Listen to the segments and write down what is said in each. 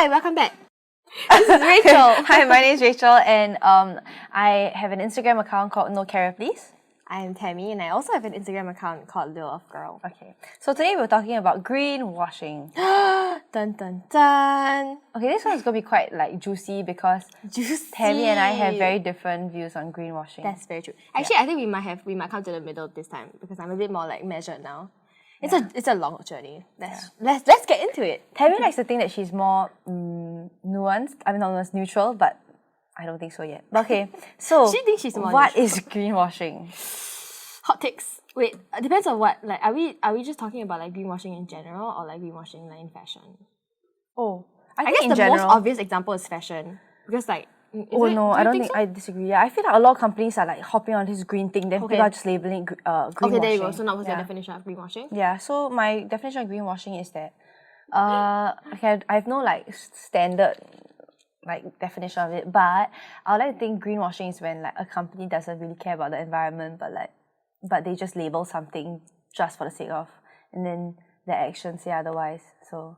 Hi, welcome back. This is Rachel. Hi, my name is Rachel, and I have an Instagram account called No Carrier Please. I'm Tammy, and I also have an Instagram account called Lil of Girl. Okay, so today we're talking about greenwashing. Dun dun dun. Okay, this one's gonna be quite like juicy because Tammy and I have very different views on greenwashing. That's very true. Actually, I think we might come to the middle this time because I'm a bit more like measured now. It's a long journey. Let's get into it. Tammy likes to think that she's more nuanced. I mean, not nuanced, neutral, but I don't think so yet. Okay, so She thinks she's more what neutral. is greenwashing? Hot takes. Wait, it depends on what. Like, are we just talking about like greenwashing in general or like greenwashing like in fashion? Oh, I think guess in the general, most obvious example is fashion because like. I don't think I disagree. Yeah, I feel like a lot of companies are like hopping on this green thing, then people are just labeling greenwashing. Okay, there you go. So now what's your definition of greenwashing? Yeah, so my definition of greenwashing is that okay, I have no like standard like definition of it, but I would like to think greenwashing is when like a company doesn't really care about the environment, but they just label something just for the sake of, and then their actions say otherwise. So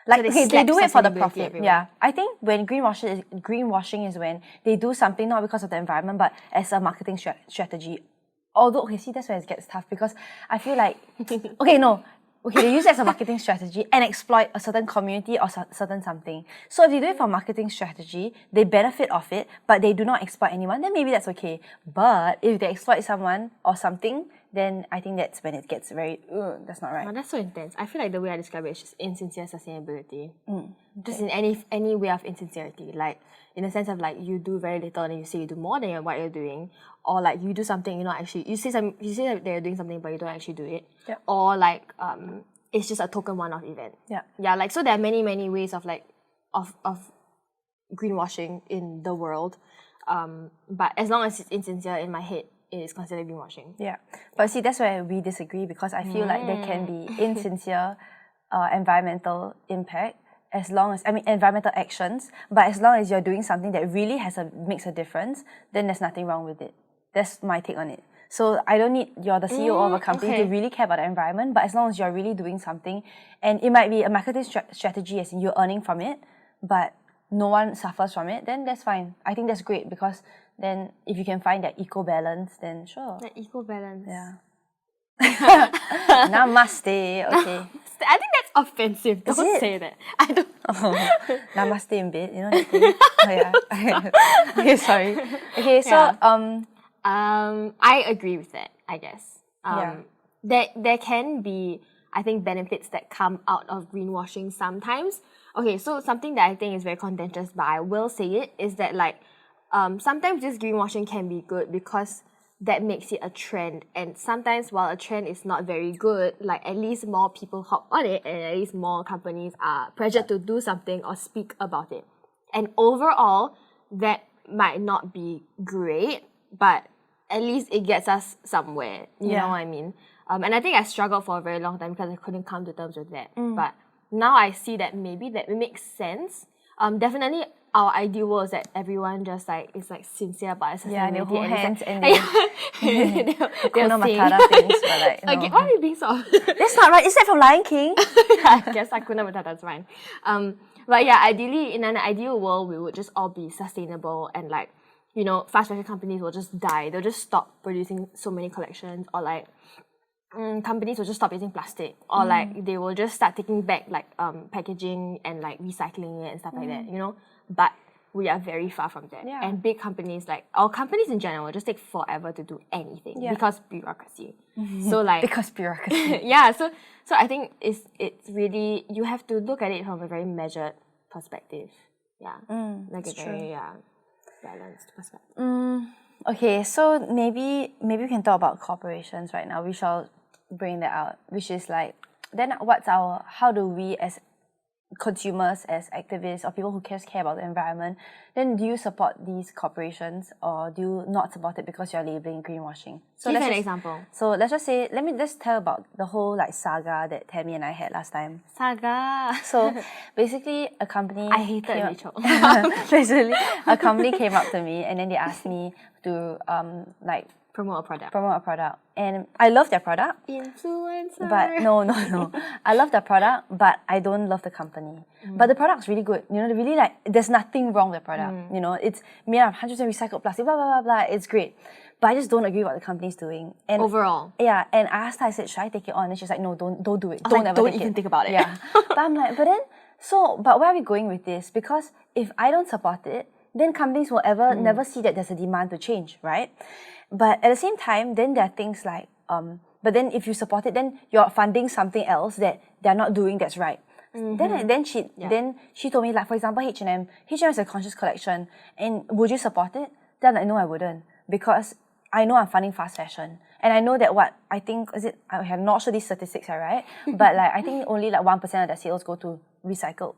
like, so okay, they do it for the sustainability profit. everywhere. Yeah, I think when greenwashing is when they do something not because of the environment, but as a marketing strategy. Although, okay, see, that's where it gets tough because I feel like, they use it as a marketing strategy and exploit a certain community or certain something. So if they do it for marketing strategy, they benefit off it, but they do not exploit anyone, then maybe that's okay. But if they exploit someone or something, then I think that's when it gets very, that's not right. Oh, that's so intense. I feel like the way I describe it is just insincere sustainability. Just in any way of insincerity. Like, in the sense of like, you do very little and you say you do more than what you're doing. Or like, you do something, you say that you're doing something, but you don't actually do it. Yeah. Or like, it's just a token one-off event. Yeah. Yeah, like, so there are many, many ways of like, of greenwashing in the world. But as long as it's insincere in my head, it is considered greenwashing. Yeah, but see, that's where we disagree because I feel like there can be insincere environmental impact environmental actions, but as long as you're doing something that really makes a difference, then there's nothing wrong with it. That's my take on it. So I don't need you're the CEO of a company to really care about the environment, but as long as you're really doing something, and it might be a marketing strategy as in you're earning from it, but no one suffers from it, then that's fine. I think that's great because then if you can find that eco balance, then sure. That eco balance. Yeah. Namaste. Okay. I think that's offensive. Don't say that. I don't. Namaste in bed. You know that thing? Oh yeah. Okay, sorry. Okay, so I agree with that. I guess. There can be, I think, benefits that come out of greenwashing sometimes. Okay, so something that I think is very contentious, but I will say it, is that like sometimes this greenwashing can be good because that makes it a trend, and sometimes while a trend is not very good, like at least more people hop on it and at least more companies are pressured to do something or speak about it. And overall, that might not be great, but at least it gets us somewhere. You know what I mean? And I think I struggled for a very long time because I couldn't come to terms with that. But now I see that maybe that makes sense. Definitely our ideal world is that everyone just like is like sincere about sustainability. Yeah, they hold hands and they'll sing. Matata things, but like, no. Okay, why are you being so? That's not right. Is that from Lion King? I guess Hakuna Matata is fine. But yeah, ideally, in an ideal world, we would just all be sustainable and like, fast fashion companies will just die. They'll just stop producing so many collections, or like companies will just stop using plastic, or like they will just start taking back like packaging and like recycling it and stuff like that, But we are very far from that. Yeah. And big companies, like our companies in general, will just take forever to do anything because bureaucracy. So like Because bureaucracy. yeah, so I think it's really, you have to look at it from a very measured perspective. Yeah. Like a very balanced perspective. Okay, so maybe we can talk about corporations right now. We shall bring that out, which is like, then how do we as consumers, as activists, or people who care about the environment, then do you support these corporations or do you not support it because you're labeling greenwashing? So Give an example. So let's just say, let me just tell about the whole like saga that Tammy and I had last time. Saga. So basically a company... I hated Rachel. Basically a company came up to me and then they asked me to promote a product. Promote a product. And I love their product. Influencer. But no. I love the product, but I don't love the company. But the product's really good. You know, they really there's nothing wrong with the product. You know, it's made of 100% recycled plastic, blah, blah, blah, blah. It's great. But I just don't agree with what the company's doing. And overall. Yeah, and I asked her, I said, should I take it on? And she's like, no, don't do it. Don't even think about it. Yeah. But I'm like, but where are we going with this? Because if I don't support it, then companies will never see that there's a demand to change, right? But at the same time, then there are things like, but then if you support it, then you're funding something else that they're not doing that's right. Then she told me, like, for example, H&M is a conscious collection, and would you support it? Then I'm like, no, I wouldn't, because I know I'm funding fast fashion, and I know that I have not sure these statistics are right, but like I think only like 1% of their sales go to recycling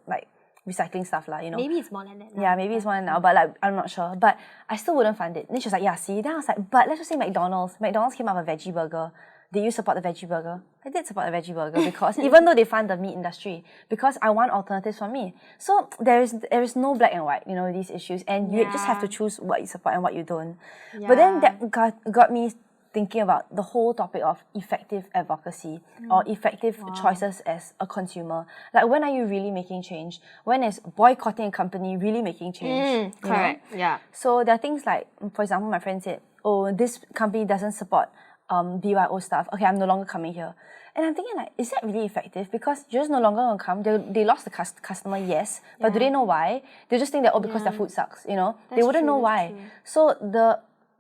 stuff, you know. Maybe it's more than that now. Yeah, maybe it's more than now, but like I'm not sure. But I still wouldn't fund it. Then she was like, yeah, see. Then I was like, but let's just say McDonald's. McDonald's came up with a veggie burger. Did you support the veggie burger? I did support the veggie burger because even though they fund the meat industry, because I want alternatives for me. So there is no black and white, you know, these issues, and you just have to choose what you support and what you don't. Yeah. But then that got me thinking about the whole topic of effective advocacy or effective choices as a consumer. Like, when are you really making change? When is boycotting a company really making change? Correct. Yeah. So there are things like, for example, my friend said, oh, this company doesn't support BYO stuff. Okay, I'm no longer coming here. And I'm thinking, like, is that really effective? Because you're just no longer going to come. They lost the customer, yes. But do they know why? They just think that, because their food sucks, you know? They wouldn't know why. So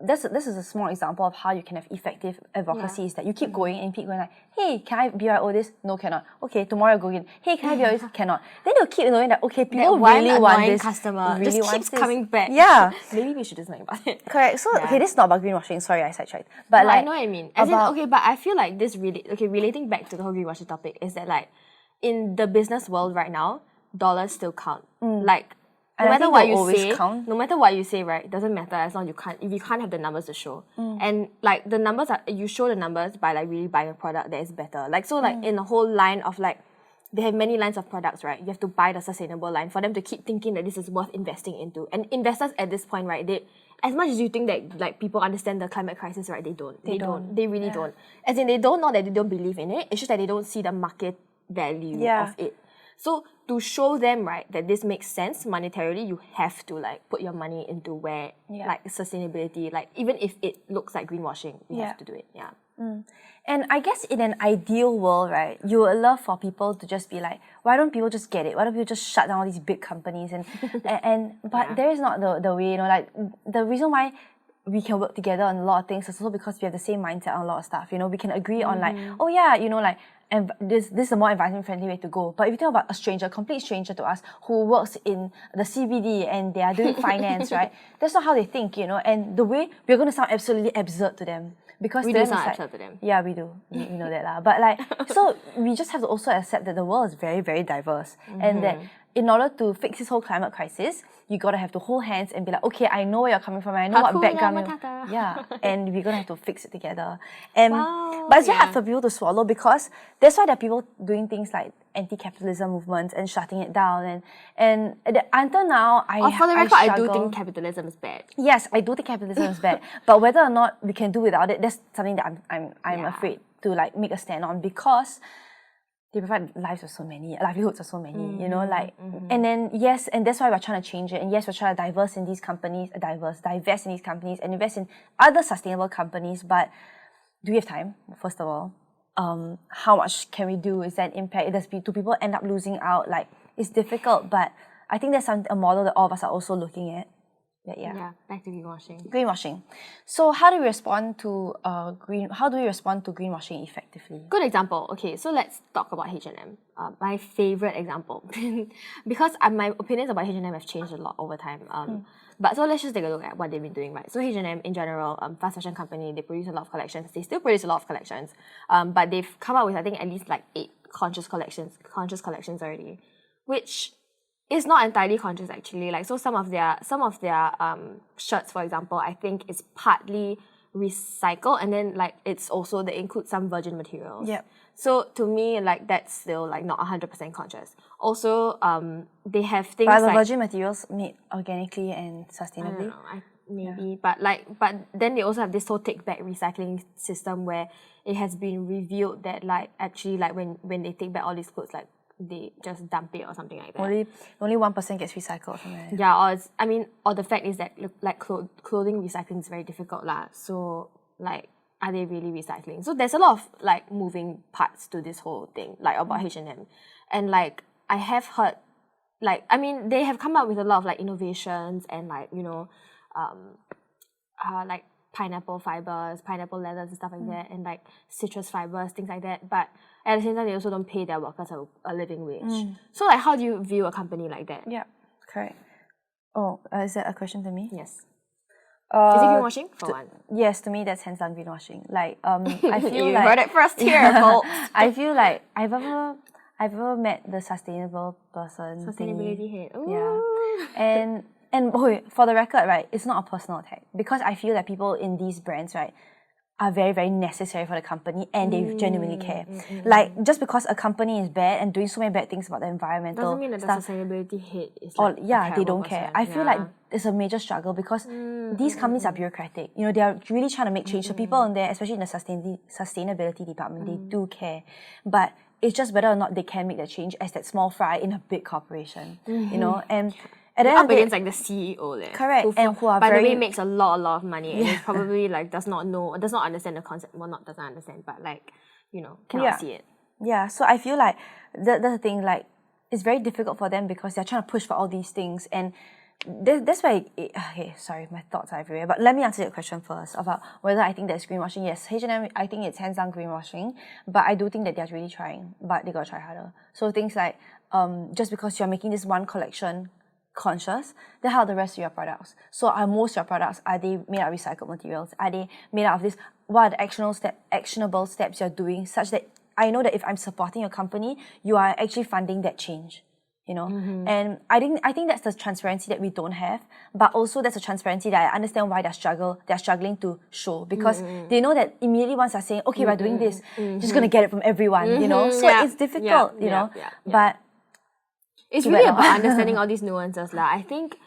this is a small example of how you can have effective advocacy, is that you keep going and keep going, like, hey, can I BYO this? No, cannot. Okay, tomorrow I go in. Hey, can I BYO this? Cannot. Then you'll keep knowing that, okay, people really want this. Customer really just keeps coming back. Yeah. Maybe we should do something about it. Correct. So, okay, this is not about greenwashing. Sorry, I sidetracked. But I know what I mean. But I feel like this really, relating back to the whole greenwashing topic, is that, like, in the business world right now, dollars still count. Like, no matter what you say, right, it doesn't matter as long as if you can't have the numbers to show. And like the numbers you show the numbers by like really buying a product that is better. Like, so like in the whole line of, like, they have many lines of products, right? You have to buy the sustainable line for them to keep thinking that this is worth investing into. And investors at this point, right, as much as you think that like people understand the climate crisis, right, they don't. They really don't. As in, they don't know that they don't believe in it. It's just that they don't see the market value of it. So to show them, right, that this makes sense monetarily, you have to like put your money into where like sustainability, like even if it looks like greenwashing, you have to do it. Yeah. And I guess in an ideal world, right, you would love for people to just be like, why don't people just get it? Why don't people just shut down all these big companies? But there is not the way, you know, like the reason why we can work together on a lot of things is also because we have the same mindset on a lot of stuff. You know, we can agree on like, oh yeah, you know, like, and this is a more environment friendly way to go. But if you think about a complete stranger to us who works in the CBD and they are doing finance, right? That's not how they think, you know. And the way we're going to sound absolutely absurd to them. Because we do sound absurd to them. Yeah, we do. We know that. But like, so we just have to also accept that the world is very, very diverse. And that in order to fix this whole climate crisis, you gotta have to hold hands and be like, okay, I know where you're coming from, I know what background and we're gonna have to fix it together. And but it's very hard for people to swallow, because that's why there are people doing things like anti-capitalism movements and shutting it down. And until now, for the record, I do think capitalism is bad. Yes, I do think capitalism is bad. But whether or not we can do without it, that's something that I'm afraid to like make a stand on, because they provide livelihoods of so many, you know, like, and then, yes, and that's why we're trying to change it. And yes, we're trying to divest in these companies and invest in other sustainable companies. But do we have time, first of all? How much can we do? Is that impact? Do people end up losing out? Like, it's difficult, but I think that's a model that all of us are also looking at. Yeah, back to greenwashing. Greenwashing. So how do we respond to greenwashing effectively? Good example. Okay, so let's talk about H&M. My favorite example, because my opinions about H&M have changed a lot over time. But so let's just take a look at what they've been doing, right? So H&M in general, fast fashion company, they produce a lot of collections. They still produce a lot of collections, but they've come out with, I think, at least like 8 conscious collections already, which is not entirely conscious actually. Like, so some of their shirts, for example, I think is partly recycled, and then like it's also, they include some virgin materials. Yep. So to me, like, that's still like not 100% conscious. Also, they have things but like, virgin materials made organically and sustainably. maybe. But then they also have this whole take back recycling system where it has been revealed that like actually like when they take back all these clothes, like they just dump it or something like that. Only 1% gets recycled from there. Yeah, or the fact is that like clothing recycling is very difficult lah. So like, are they really recycling? So there's a lot of like moving parts to this whole thing, like about H&M, and like I have heard, like I mean they have come up with a lot of like innovations and like like pineapple fibers, pineapple leathers and stuff like that, and like citrus fibers, things like that. But at the same time, they also don't pay their workers a living wage. So like, how do you view a company like that? Yeah, correct. Oh, is that a question to me? Yes. Is it greenwashing? For one. Yes, to me that's hands down greenwashing. Like I feel you like heard it first here, folks. I feel like I've ever met the sustainable person. Sustainability head. Ooh. Yeah, and for the record, right, it's not a personal attack because I feel that people in these brands, right, are very, very necessary for the company and they genuinely care. Like, just because a company is bad and doing so many bad things about the environmental doesn't mean that stuff, the sustainability head is like they don't care. I feel like it's a major struggle because these companies are bureaucratic. You know, they are really trying to make change. So people in there, especially in the sustainability department, they do care. But it's just whether or not they can make that change as that small fry in a big corporation. You know, and they're up against like the CEO there. Correct. Who are by very, the way, makes a lot of money and is probably like does not understand the concept. Well, not doesn't understand, but like, cannot see it. Yeah, so I feel like that's the thing, like, it's very difficult for them because they're trying to push for all these things. And that's why, okay, sorry, my thoughts are everywhere. But let me answer your question first about whether I think that's greenwashing. Yes, H&M, I think it's hands down greenwashing, but I do think that they're really trying, but they gotta try harder. So things like, just because you're making this one collection conscious, then how are the rest of your products? So are most of your products, are they made out of recycled materials? Are they made out of this? What are the actionable steps you're doing such that I know that if I'm supporting your company, you are actually funding that change, And I think that's the transparency that we don't have, but also that's a transparency that I understand why they're struggling to show because they know that immediately once they're saying, okay, we're doing this, just gonna get it from everyone, So it's difficult, but it's really about understanding all these nuances. I think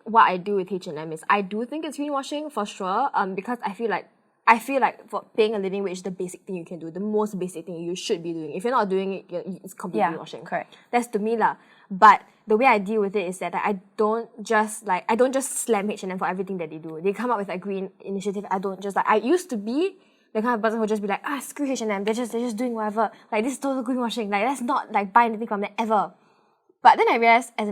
what I do with H&M is I do think it's greenwashing for sure. Because I feel like for paying a living wage is the basic thing you can do, the most basic thing you should be doing. If you're not doing it, it's completely greenwashing. Correct. That's to me lah. But the way I deal with it is that I don't just slam H&M for everything that they do. They come up with a green initiative. I don't just I used to be the kind of person who would just be like, screw H&M. They're just doing whatever. Like, this is total greenwashing. Like, let's not buy anything from them ever. But then I realized as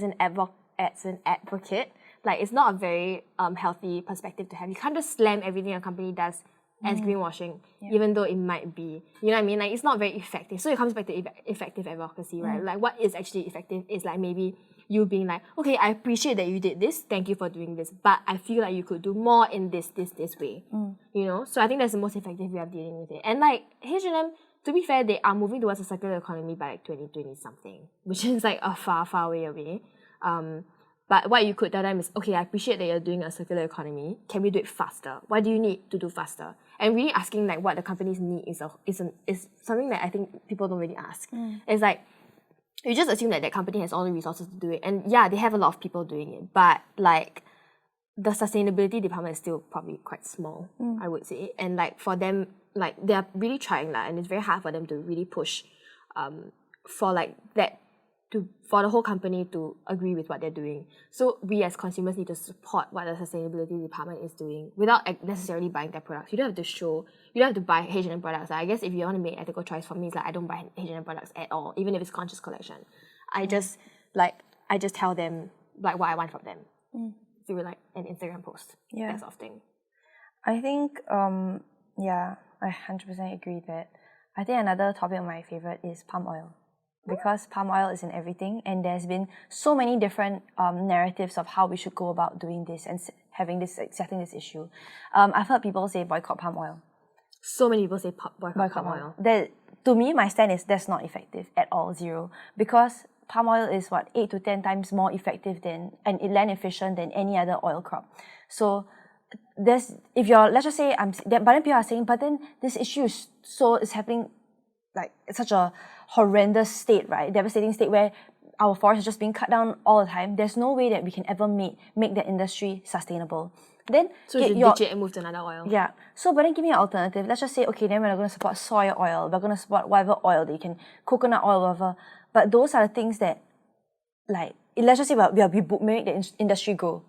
an advocate, like it's not a very healthy perspective to have. You can't just slam everything a company does as greenwashing, even though it might be. You know what I mean? Like it's not very effective. So it comes back to effective advocacy, right? Like what is actually effective is like maybe you being like, okay, I appreciate that you did this. Thank you for doing this. But I feel like you could do more in this way. So I think that's the most effective way of dealing with it. And like H&M, to be fair, they are moving towards a circular economy by like 2020 something, which is like a far, far way away. But what you could tell them is, okay, I appreciate that you're doing a circular economy. Can we do it faster? What do you need to do faster? And really asking like what the companies need is something that I think people don't really ask. It's like you just assume that company has all the resources to do it, and yeah, they have a lot of people doing it, but like the sustainability department is still probably quite small, I would say. And like for them, like they are really trying and it's very hard for them to really push for like that for the whole company to agree with what they're doing. So we as consumers need to support what the sustainability department is doing without necessarily buying their products. You don't have to buy H&M products. I guess if you want to make ethical choice, for me it's like I don't buy H&M products at all, even if it's conscious collection. I just tell them like what I want from them through like an Instagram post, that sort of thing. I think I 100% agree that. I think another topic of my favorite is palm oil. Because palm oil is in everything, and there's been so many different narratives of how we should go about doing this and settling this issue. I've heard people say boycott palm oil. So many people say boycott palm oil. To me, my stand is that's not effective at all, zero. Because palm oil is 8 to 10 times more effective and land efficient than any other oil crop. So let's just say but then people are saying, but then this issue is happening like it's such a horrendous state, right? Devastating state where our forests are just being cut down all the time, there's no way that we can ever make the industry sustainable. Then So you should ditch it and move to another oil. Yeah. So, but then give me an alternative. Let's just say, okay, then we're going to support soy oil. We're going to support whatever oil that you can, coconut oil, whatever. But those are the things that, like, let's just say we make the industry grow.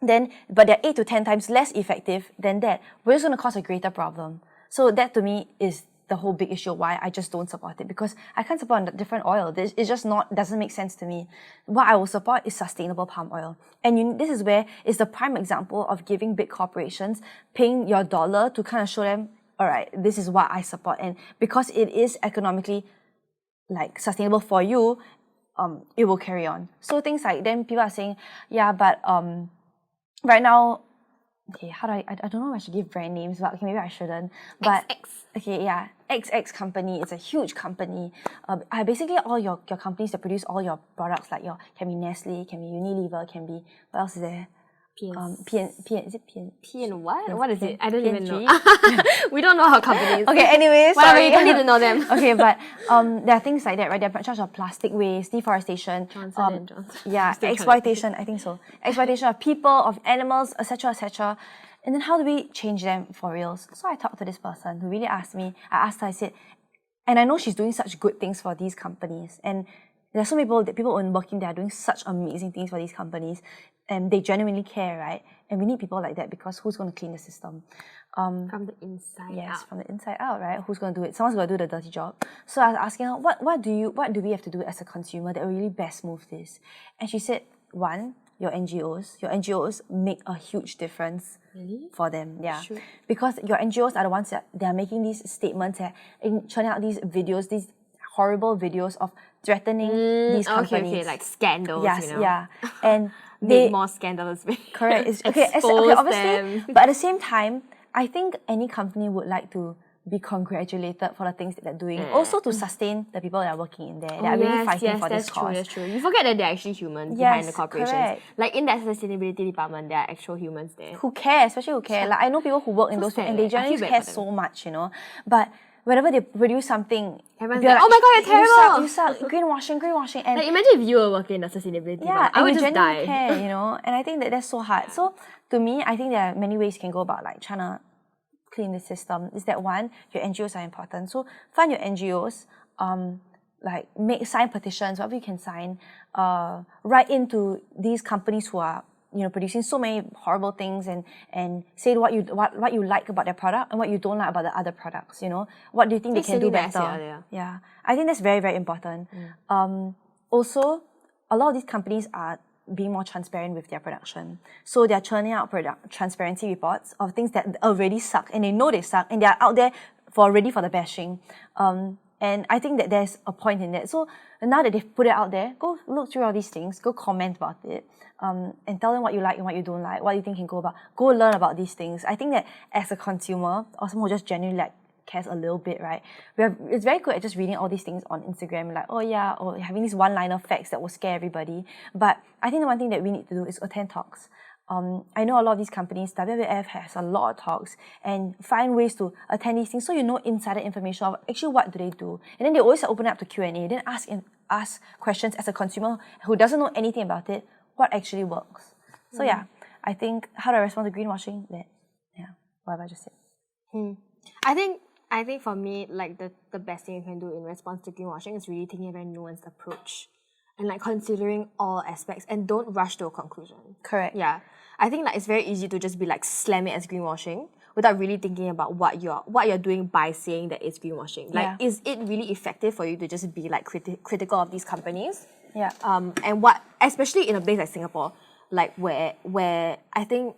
Then, but they're 8 to 10 times less effective than that. We're just going to cause a greater problem. So that to me is the whole big issue why I just don't support it, because I can't support a different oil. It's just doesn't make sense to me. What I will support is sustainable palm oil. And this is where it's the prime example of giving big corporations, paying your dollar to kind of show them, all right, this is what I support. And because it is economically like sustainable for you, it will carry on. So things like, then people are saying, yeah, but right now, okay, I don't know if I should give brand names, but okay, maybe I shouldn't. But XX. Okay, yeah, XX company, it's a huge company. Basically all your companies that produce all your products, like can be Nestle, can be Unilever, can be, what else is there? Is it PN? PN what? What is it? I don't PNG? even know. We don't know how companies. Okay, anyways, whatever, sorry. you don't need to know them. Okay, but there are things like that, right? They're in charge of plastic waste, deforestation, Johnson. yeah, exploitation. I think so. Exploitation of people, of animals, etc., etc. And then how do we change them for reals? So I talked to this person who really asked me. I asked her. I said, and I know she's doing such good things for these companies, and there are so many people working there are doing such amazing things for these companies, and they genuinely care, right? And we need people like that, because who's going to clean the system? From the inside out. Yes, from the inside out, right? Who's going to do it? Someone's going to do the dirty job. So I was asking her, what do we have to do as a consumer that will really best move this? And she said, one, your NGOs make a huge difference. Really? For them, yeah. Sure. Because your NGOs are the ones that they are making these statements and churning out these videos, these horrible videos of threatening these companies. Okay, like scandals, Yes, you know? yeah. And Make more scandalous videos. correct. Expose Obviously, them. but at the same time, I think any company would like to be congratulated for the things that they're doing. Also to sustain the people that are working in there, that are really fighting for this cause. That's true. You forget that they're actually humans behind the corporations. Correct. Like in that sustainability department, there are actual humans there. Who care, especially who care. Like I know people who work in those sad, and they I feel genuinely bad care for them. so much, you know. But whenever they produce something, Everyone's they're like, oh my god, you're terrible! You suck, greenwashing. And like imagine if you were working in the sustainability department, I would just die. care, you know. And I think that's so hard. So to me, I think there are many ways you can go about like trying to clean the system. Is that one, your NGOs are important. So find your NGOs, like sign petitions, whatever you can sign, write into these companies who are producing so many horrible things, and say what you like about their product and what you don't like about the other products. What do you think they can do better? Yeah, I think that's very, very important. Also, a lot of these companies are being more transparent with their production. So they're churning out transparency reports of things that already suck, and they know they suck, and they're out there ready for the bashing. And I think that there's a point in that. So now that they've put it out there, go look through all these things, go comment about it, and tell them what you like and what you don't like, what you think can go about. Go learn about these things. I think that as a consumer, or someone who just genuinely cares a little bit, right? It's very good at just reading all these things on Instagram, like, oh yeah, or having these one-liner facts that will scare everybody. But I think the one thing that we need to do is attend talks. I know a lot of these companies, WWF has a lot of talks, and find ways to attend these things so you know insider information of actually what do they do. And then they always open up to Q&A, then ask questions as a consumer who doesn't know anything about it, what actually works. So yeah, I think, how do I respond to greenwashing? Whatever I just said. I think for me, like the best thing you can do in response to greenwashing is really taking a very nuanced approach and like considering all aspects, and don't rush to a conclusion. Correct. Yeah. I think like it's very easy to just be like slam it as greenwashing without really thinking about what you're doing by saying that it's greenwashing. Like, is it really effective for you to just be like critical of these companies? Yeah. And what, especially in a place like Singapore, like where I think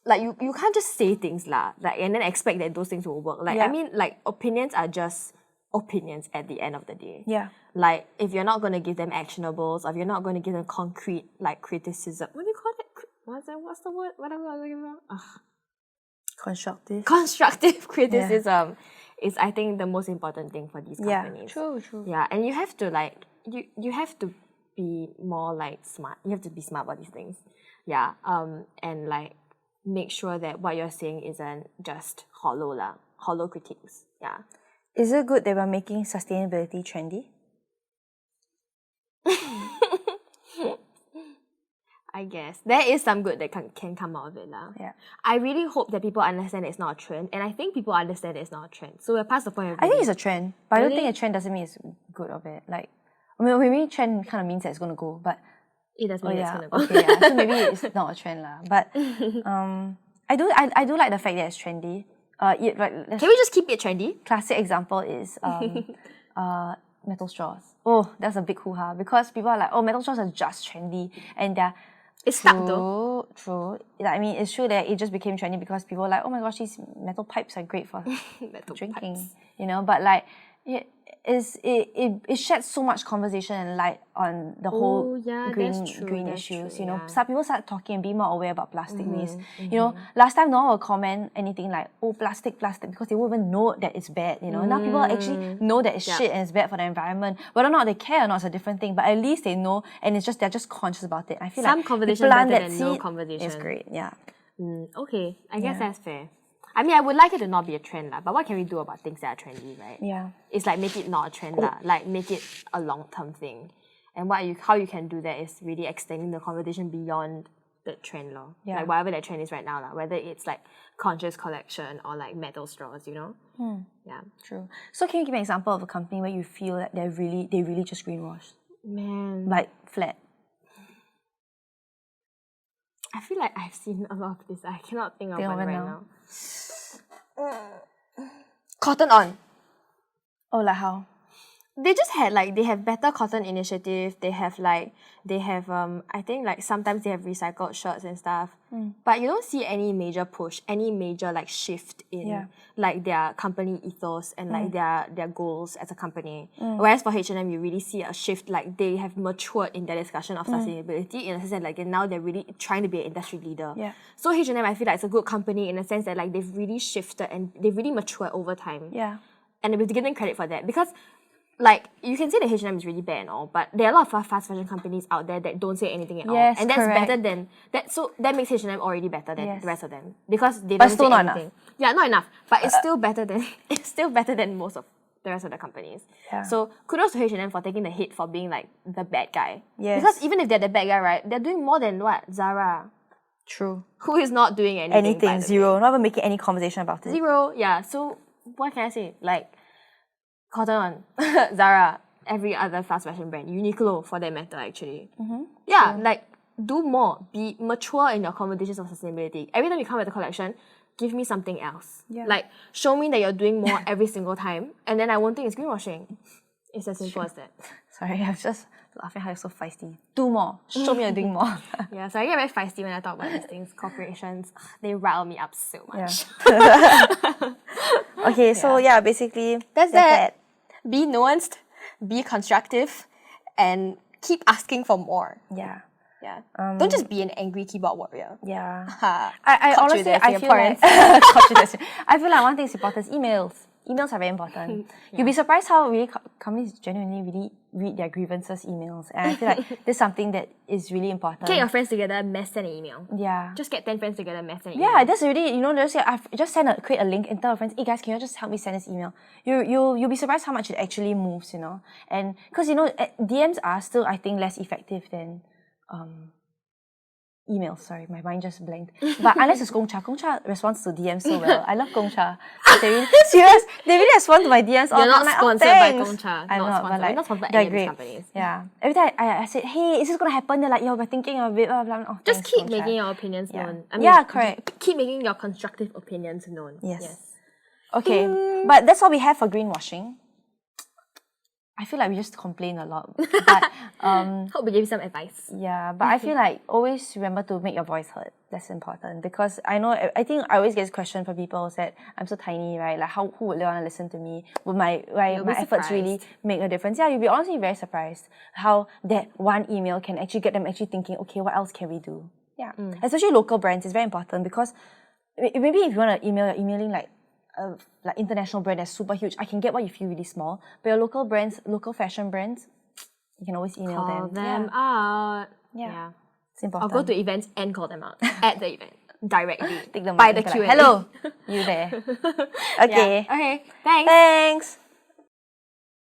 like you can't just say things like and then expect that those things will work. Like I mean, like opinions are just opinions at the end of the day. Yeah. Like if you're not going to give them actionables, or if you're not going to give them concrete like criticism, what do you call it? What's the word? What am I looking for? Constructive. Constructive criticism is, I think, the most important thing for these companies. Yeah, true. Yeah, and you have to like you have to be more like smart. You have to be smart about these things. Yeah. And like make sure that what you're saying isn't just hollow critiques. Yeah. Is it good that we're making sustainability trendy? I guess. There is some good that can come out of it. Yeah. I really hope that people understand it's not a trend, and I think people understand it's not a trend. So we're past the point of I think it's a trend, but I don't Really? think a trend doesn't mean it's good or bad. Like, I mean, maybe trend kind of means that it's going to go, but it does mean it's gonna go. okay, yeah. So maybe it's not a trend lah. But I do like the fact that it's trendy. Can we just keep it trendy? Classic example is metal straws. Oh, that's a big hoo-ha because people are like, oh, metal straws are just trendy, and they're It's stuck though. True. Yeah, I mean, it's true that it just became trendy because people were like, oh my gosh, these metal pipes are great for Metal drinking, pipes. you know. But like, it sheds so much conversation and light on the whole yeah, green that's true, green that's issues. true, You know, yeah. some people start talking and be more aware about plastic waste. You know, last time no one would comment anything like, oh, plastic because they won't even know that it's bad. You know, now people actually know that it's shit and it's bad for the environment. Whether or not they care or not is a different thing. But at least they know, and they're just conscious about it. I feel Some like conversation you plant better that than seed, no conversation. it's great. Yeah. Okay, I guess that's fair. I mean, I would like it to not be a trend lah, but what can we do about things that are trendy, right? Yeah. It's like make it not a trend lah, like make it a long-term thing. And how you can do that is really extending the conversation beyond the trend law. Yeah. Like whatever that trend is right now lah, whether it's like conscious collection or like metal straws, you know? Yeah. True. So can you give me an example of a company where you feel that they really just greenwashed? Man. Like flat. I feel like I've seen a lot of this. I cannot think of one right now. Cotton On. Oh, like how? They just had they have Better Cotton Initiative. They have I think like sometimes they have recycled shirts and stuff. But you don't see any major push, any major like shift in like their company ethos and like their goals as a company. Whereas for H&M, you really see a shift. Like they have matured in their discussion of sustainability in a sense that like now they're really trying to be an industry leader. Yeah. So H&M, I feel like it's a good company in a sense that like they've really shifted and they've really matured over time. Yeah. And we've given credit for that because like, you can say that H&M is really bad and all, but there are a lot of fast fashion companies out there that don't say anything at all. And that's correct. better than that. So that makes H&M already better than the rest of them because they But don't still say not anything. enough. Yeah, not enough. But it's still better than most of the rest of the companies. Yeah. So kudos to H&M for taking the hit for being like the bad guy. Yes. Because even if they're the bad guy, right, they're doing more than what? Zara, True. who is not doing anything. By the way. Zero. Not even making any conversation about it. Zero. Yeah. So what can I say? Like Cotton On, Zara, every other fast fashion brand, Uniqlo for that matter, actually. Yeah, like do more, be mature in your conversations of sustainability. Every time you come with a collection, give me something else. Yeah. Like show me that you're doing more every single time, and then I won't think it's greenwashing. It's as simple as that. Sorry, I was just laughing how you're so feisty. Do more. Show me you're doing more. Yeah, so I get very feisty when I talk about these things. Corporations, they rile me up so much. Okay, so basically That's that. Be nuanced, be constructive, and keep asking for more. Yeah. Yeah. Don't just be an angry keyboard warrior. Yeah. Ha. I Caught you honestly, there, I feel like I feel like one thing is important is emails. Emails are very important. You'll be surprised how really companies genuinely really read their grievances emails. And I feel like this is something that is really important. Get your friends together, mass send an email. Yeah. Just get 10 friends together, mass send an email. Yeah, that's already, you know, just create a link and tell your friends, hey guys, can you just help me send this email? You'll be surprised how much it actually moves, you know. And because, you know, DMs are still, I think, less effective than emails. Sorry, my mind just blanked. But unless it's Gongcha responds to DMs so well. I love Gongcha. They really respond to my DMs. You're not sponsored by thanks. Gongcha. I'm not, but like, not sponsored by they're any of these great. companies. Yeah. Every time I said, hey, is this going to happen? They're like, yo, we're thinking of it. Blah, blah, blah. Oh, Just thanks, keep Gongcha. making your opinions known. I mean, Yeah, correct. Keep making your constructive opinions known. Yes. Okay, but that's all we have for greenwashing. I feel like we just complain a lot. But hope we gave you some advice. yeah, but I feel like always remember to make your voice heard. That's important because I think I always get this question from people that I'm so tiny, right? Like who would they want to listen to me? Would my efforts really make a difference? Yeah, you'll be honestly very surprised how that one email can actually get them actually thinking, okay, what else can we do? Yeah, especially local brands is very important because maybe if you want to email, you're emailing like international brand that's super huge, I can get why you feel really small. But your local brands, local fashion brands, you can always email Call them out. Yeah. It's important. Or go to events and call them out at the event directly. Take them by up the and be Q&A. like, hello, you there? Okay. Yeah. Okay. Thanks. Thanks.